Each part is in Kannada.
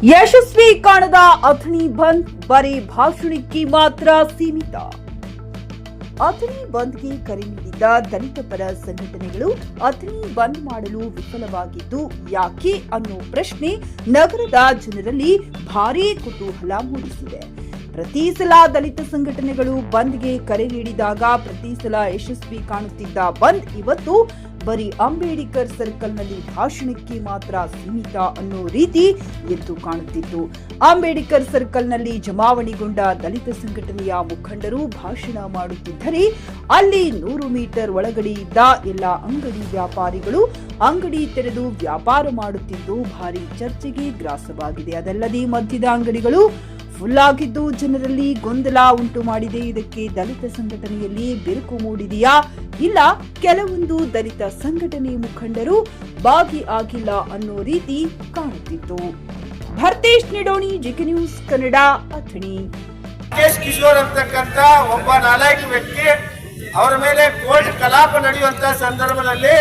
ಯಶಸ್ವಿ ಕಾಣದ ಅಥಣಿ ಬಂದ್ ಬರೀ ಭಾಷಣಕ್ಕೆ ಮಾತ್ರ ಸೀಮಿತ. ಅಥಣಿ ಬಂದ್ಗೆ ಕರೆ ನೀಡಿದ್ದ ದಲಿತ ಪರ ಸಂಘಟನೆಗಳು ಅಥಣಿ ಬಂದ್ ಮಾಡಲು ವಿಫಲವಾಗಿದ್ದು ಯಾಕೆ ಅನ್ನೋ ಪ್ರಶ್ನೆ ನಗರದ ಜನರಲ್ಲಿ ಭಾರೀ ಕುತೂಹಲ ಮೂಡಿಸಿದೆ. ಪ್ರತಿ ಸಲ ದಲಿತ ಸಂಘಟನೆಗಳು ಬಂದ್ಗೆ ಕರೆ ನೀಡಿದಾಗ ಪ್ರತಿ ಸಲ ಯಶಸ್ವಿ ಕಾಣುತ್ತಿದ್ದ ಬಂದ್ ಇವತ್ತು ಬರೀ ಅಂಬೇಡ್ಕರ್ ಸರ್ಕಲ್ನಲ್ಲಿ ಭಾಷಣಕ್ಕೆ ಮಾತ್ರ ಸೀಮಿತ ಅನ್ನೋ ರೀತಿ ಎದ್ದು ಕಾಣುತ್ತಿತ್ತು. ಅಂಬೇಡ್ಕರ್ ಸರ್ಕಲ್ನಲ್ಲಿ ಜಮಾವಣೆಗೊಂಡ ದಲಿತ ಸಂಘಟನೆಯ ಮುಖಂಡರು ಭಾಷಣ ಮಾಡುತ್ತಿದ್ದರೆ ಅಲ್ಲಿ 100 ಮೀಟರ್ ಒಳಗಡೆ ಇದ್ದ ಎಲ್ಲ ಅಂಗಡಿ ವ್ಯಾಪಾರಿಗಳು ಅಂಗಡಿ ತೆರೆದು ವ್ಯಾಪಾರ ಮಾಡುತ್ತಿದ್ದು ಭಾರಿ ಚರ್ಚೆಗೆ ಗ್ರಾಸವಾಗಿದೆ. ಅದಲ್ಲದೆ ಮಧ್ಯದ ಅಂಗಡಿಗಳು ಫುಲ್ ಆಗಿದ್ದು ಜನರಲ್ಲಿ ಗೊಂದಲ ಉಂಟು ಮಾಡಿದೆ. ಇದಕ್ಕೆ ದಲಿತ ಸಂಘಟನೆಯಲ್ಲಿ ಬಿರುಕು ಮೂಡಿದೆಯಾ, ಇಲ್ಲ ಕೆಲವೊಂದು ದಲಿತ ಸಂಘಟನೆ ಮುಖಂಡರು ಭಾಗಿಯಾಗಿಲ್ಲ ಅನ್ನೋ ರೀತಿ ಕಾಣುತ್ತಿತ್ತು. Bharthesh Nidoni, GK news Kannada, Athani. ಕಿಶೋರ್ ಅಂತಕ್ಕಂಥ ಒಬ್ಬ ನಾಲಾಯಕ ವ್ಯಕ್ತಿ ಅವರ ಮೇಲೆ ಕೋರ್ಟ್ ಕಲಾಪ ನಡೆಯುವಂತ ಸಂದರ್ಭದಲ್ಲಿ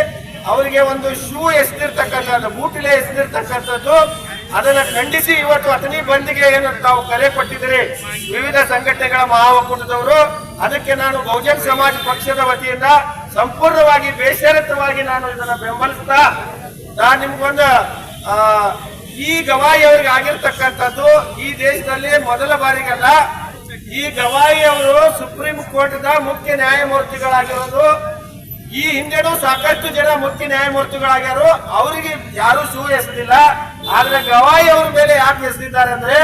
ಅವರಿಗೆ ಒಂದು ಶೂ ಎಸೆದಿರ್ತಕ್ಕಂಥದ್ದು, ಬೂಟಿಲೆ ಎಸೆದಿರ್ತಕ್ಕಂಥದ್ದು, ಅದನ್ನ ಖಂಡಿಸಿ ಇವತ್ತು ಅಥಣಿ ಬಂದ್ಗೆ ಏನು ತಾವು ಕರೆ ಕೊಟ್ಟಿದ್ದೀರಿ ವಿವಿಧ ಸಂಘಟನೆಗಳ ಮಹಾಒಕ್ಕೂಟದವರು, ಅದಕ್ಕೆ ನಾನು ಬಹುಜನ ಸಮಾಜ ಪಕ್ಷದ ವತಿಯಿಂದ ಸಂಪೂರ್ಣವಾಗಿ ಬೇಷರತವಾಗಿ ನಾನು ಇದನ್ನ ಬೆಂಬಲಿಸ್ತಾ, ನಾನು ನಿಮ್ಗೊಂದು ಈ ಗವಾಯಿ ಅವರಿಗೆ ಆಗಿರ್ತಕ್ಕಂಥದ್ದು ಈ ದೇಶದಲ್ಲಿ ಮೊದಲ ಬಾರಿಗಲ್ಲ. ಈ ಗವಾಯಿ ಅವರು ಸುಪ್ರೀಂ ಕೋರ್ಟ್ನ ಮುಖ್ಯ ನ್ಯಾಯಮೂರ್ತಿಗಳಾಗಿರೋದು. ಈ ಹಿಂದೆನೂ ಸಾಕಷ್ಟು ಜನ ಮುಖ್ಯ ನ್ಯಾಯಮೂರ್ತಿಗಳಾಗ್ಯಾರು, ಅವರಿಗೆ ಯಾರು ಶೂ ಎಸೆದಿಲ್ಲ. ಆದ್ರೆ ಗವಾಯಿ ಅವ್ರ ಮೇಲೆ ಯಾಕೆ ಎಸೆದಿದ್ದಾರೆ ಅಂದ್ರೆ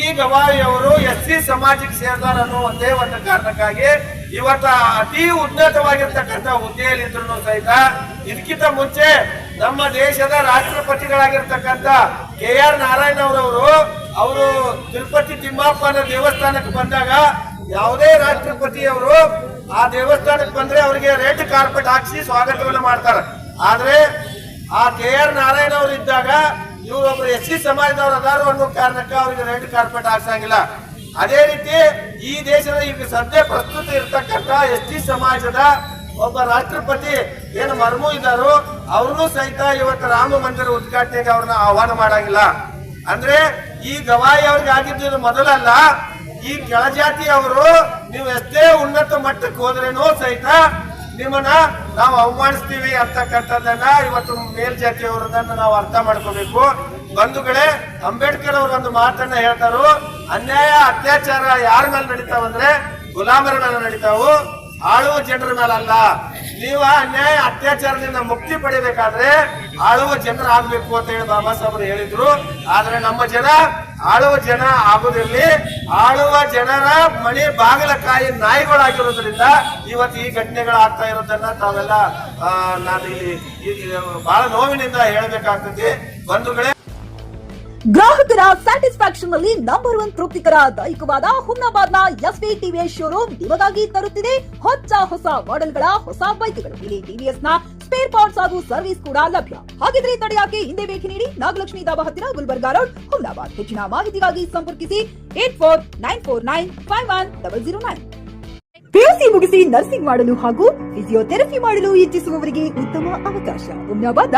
ಈ ಗವಾಯಿ ಅವರು SC ಸಮಾಜಕ್ಕೆ ಸೇರಿದಾರ ಅನ್ನೋ ಒಂದೇ ಒಂದು ಕಾರಣಕ್ಕಾಗಿ ಇವತ್ತ ಅತಿ ಉನ್ನತವಾಗಿರ್ತಕ್ಕಂಥ ಹುದ್ದೆಯಲ್ಲಿದ್ರು ಸಹಿತ ಇದಕ್ಕಿಂತ ಮುಂಚೆ ನಮ್ಮ ದೇಶದ ರಾಷ್ಟ್ರಪತಿಗಳಾಗಿರ್ತಕ್ಕಂಥ KR ನಾರಾಯಣ ಅವರು ತಿರುಪತಿ ತಿಮ್ಮಪ್ಪನ ದೇವಸ್ಥಾನಕ್ಕೆ ಬಂದಾಗ ಯಾವುದೇ ರಾಷ್ಟ್ರಪತಿಯವರು ಆ ದೇವಸ್ಥಾನಕ್ಕೆ ಬಂದ್ರೆ ಅವರಿಗೆ ರೆಡ್ ಕಾರ್ಪೆಟ್ ಹಾಕಿಸಿ ಸ್ವಾಗತವನ್ನು ಮಾಡ್ತಾರೆ. ಆದ್ರೆ ಆ KR ನಾರಾಯಣ ಅವರು ಇದ್ದಾಗ ಇವರೊಬ್ರು SC ಸಮಾಜದವರು ಅದಾರು ಅನ್ನೋ ಕಾರಣಕ್ಕೆ ಅವರಿಗೆ ರೆಡ್ ಕಾರ್ಪೆಟ್ ಹಾಕ್ಸಂಗಿಲ್ಲ. ಅದೇ ರೀತಿ ಈ ದೇಶದ ಈಗ ಸದ್ಯ ಪ್ರಸ್ತುತ ಇರ್ತಕ್ಕಂಥ ST ಸಮಾಜದ ಒಬ್ಬ ರಾಷ್ಟ್ರಪತಿ ಏನು ಮರ್ಮು ಇದ್ದಾರೋ ಅವ್ರನ್ನೂ ಸಹಿತ ಇವತ್ತು ರಾಮ ಮಂದಿರ ಉದ್ಘಾಟನೆಗೆ ಅವ್ರನ್ನ ಆಹ್ವಾನ ಮಾಡಂಗಿಲ್ಲ. ಅಂದ್ರೆ ಈ ಗವಾಯಿ ಅವ್ರಿಗೆ ಆಗಿದ್ದು ಮೊದಲಲ್ಲ. ಈ ಕೆಳಜಾತಿ ಅವರು ನೀವು ಎಷ್ಟೇ ಉನ್ನತ ಮಟ್ಟಕ್ಕೆ ಹೋದ್ರೇನೋ ಸಹಿತ ನಿಮ್ಮನ್ನ ನಾವು ಅವಮಾನಿಸ್ತೀವಿ ಅಂತಕ್ಕಂಥದ್ದನ್ನ ಇವತ್ತು ಮೇಲ್ಜಾತಿಯವರನ್ನ ನಾವು ಅರ್ಥ ಮಾಡ್ಕೋಬೇಕು. ಬಂಧುಗಳೇ, ಅಂಬೇಡ್ಕರ್ ಅವರು ಒಂದು ಮಾತನ್ನ ಹೇಳ್ತಾರು, ಅನ್ಯಾಯ ಅತ್ಯಾಚಾರ ಯಾರ ಮೇಲೆ ನಡೀತಾವಂದ್ರೆ ಗುಲಾಮರ ಮೇಲೆ ನಡೀತಾವು, ಆಳುವ ಜನರ ಮೇಲಲ್ಲ. ನೀವು ಅನ್ಯಾಯ ಅತ್ಯಾಚಾರದಿಂದ ಮುಕ್ತಿ ಪಡಿಬೇಕಾದ್ರೆ ಆಳುವ ಜನರ ಆಗ್ಬೇಕು ಅಂತ ಹೇಳಿ ಬಾಬಾ ಸಾಹೇಬರು ಹೇಳಿದ್ರು. ಆದ್ರೆ ನಮ್ಮ ಜನ ಆಳುವ ಜನ ಆಗುದಿರ್ಲಿ, ಆಳುವ ಜನರ ಮನೆ ಬಾಗಿಲಕಾಯಿ ನಾಯಿಗಳಾಗಿರೋದ್ರಿಂದ ಇವತ್ತು ಈ ಘಟನೆಗಳಾಗ್ತಾ ಇರೋದನ್ನ ತಾವೆಲ್ಲ ನಾನು ಇಲ್ಲಿ ಬಹಳ ನೋವಿನಿಂದ ಹೇಳಬೇಕಾಗ್ತದೆ. ಬಂಧುಗಳೇ, ಗ್ರಾಹಕರ ಸ್ಯಾಟಿಸ್ಫ್ಯಾಕ್ಷನ್ ನಲ್ಲಿ ನಂಬರ್ 1 ತೃಪ್ತಿಕರ ದೈಹಿಕವಾದ ಹುಮ್ನಾಬಾದ್ನ SV TVS ಶೋರೂಮ್ ನಿಮಗಾಗಿ ತರುತ್ತಿದೆ ಹೊಸ ಮಾಡೆಲ್ಗಳ ಹೊಸ ಬೈಕ್ಗಳು. ಇಲ್ಲಿ TVS ನ ಸ್ಪೇರ್ ಪಾರ್ಟ್ಸ್ ಹಾಗೂ ಸರ್ವಿಸ್ ಕೂಡ ಲಭ್ಯ. ಹಾಗಿದ್ರೆ ತಡೆಯಾಕೆ ಹಿಂದೆ ಭೇಟಿ ನೀಡಿ, ನಾಗಲಕ್ಷ್ಮಿ ದಾಬಾ ಹತ್ತಿರ, ಗುಲ್ಬರ್ಗಾ ರೋಡ್, ಹುಮ್ನಾಬಾದ್. ಹೆಚ್ಚಿನ ಮಾಹಿತಿಗಾಗಿ ಸಂಪರ್ಕಿಸಿ 8494951009. PUC ಮುಗಿಸಿ ನರ್ಸಿಂಗ್ ಮಾಡಲು ಹಾಗೂ ಫಿಸಿಯೋಥೆರಪಿ ಮಾಡಲು ಇಚ್ಛಿಸುವವರಿಗೆ ಉತ್ತಮ ಅವಕಾಶ. ಹುಮ್ನಾಬಾದ್ನ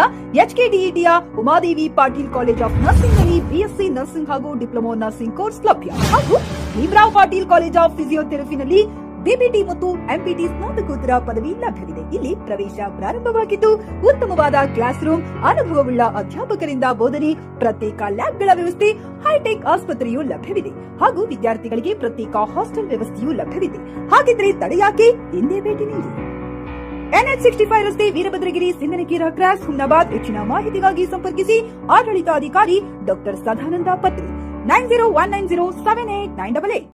HKDETಯ Umadevi Patil college of nursing ನಲ್ಲಿ BSc ನರ್ಸಿಂಗ್ ಹಾಗೂ ಡಿಪ್ಲೊಮಾ ನರ್ಸಿಂಗ್ ಕೋರ್ಸ್ ಲಭ್ಯ. ಹಾಗೂ ಭೀಮರಾವ್ ಪಾಟೀಲ್ ಕಾಲೇಜ್ ಆಫ್ ಫಿಸಿಯೋಥೆರಪಿನಲ್ಲಿ BPT ಮತ್ತು MPT ಸ್ನಾತಕೋತ್ತರ ಪದವಿ ಲಭ್ಯವಿದೆ. ಇಲ್ಲಿ ಪ್ರವೇಶ ಪ್ರಾರಂಭವಾಗಿದ್ದು ಉತ್ತಮವಾದ ಕ್ಲಾಸ್ ರೂಮ್, ಅನುಭವವುಳ್ಳ ಅಧ್ಯಾಪಕರಿಂದ ಬೋಧನೆ, ಪ್ರತ್ಯೇಕ ಲ್ಯಾಬ್ಗಳ ವ್ಯವಸ್ಥೆ, ಹೈಟೆಕ್ ಆಸ್ಪತ್ರೆಯೂ ಲಭ್ಯವಿದೆ. ಹಾಗೂ ವಿದ್ಯಾರ್ಥಿಗಳಿಗೆ ಪ್ರತ್ಯೇಕ ಹಾಸ್ಟೆಲ್ ವ್ಯವಸ್ಥೆಯೂ ಲಭ್ಯವಿದೆ. ಹಾಗಿದ್ರೆ ತಡೆಯಾಕೆ ಹಿಂದೆ ಭೇಟಿ ನೀಡಿ. NH65 ರಸ್ತೆ, ವೀರಭದ್ರಗಿರಿ, ಸಿಂಧನಕೀರ ಕ್ರಾಸ್, ಹುಮ್ನಾಬಾದ್. ಹೆಚ್ಚಿನ ಮಾಹಿತಿಗಾಗಿ ಸಂಪರ್ಕಿಸಿ ಆಡಳಿತಾಧಿಕಾರಿ ಡಾಕ್ಟರ್ ಸದಾನಂದ ಪತ್ರಿ 9019078988.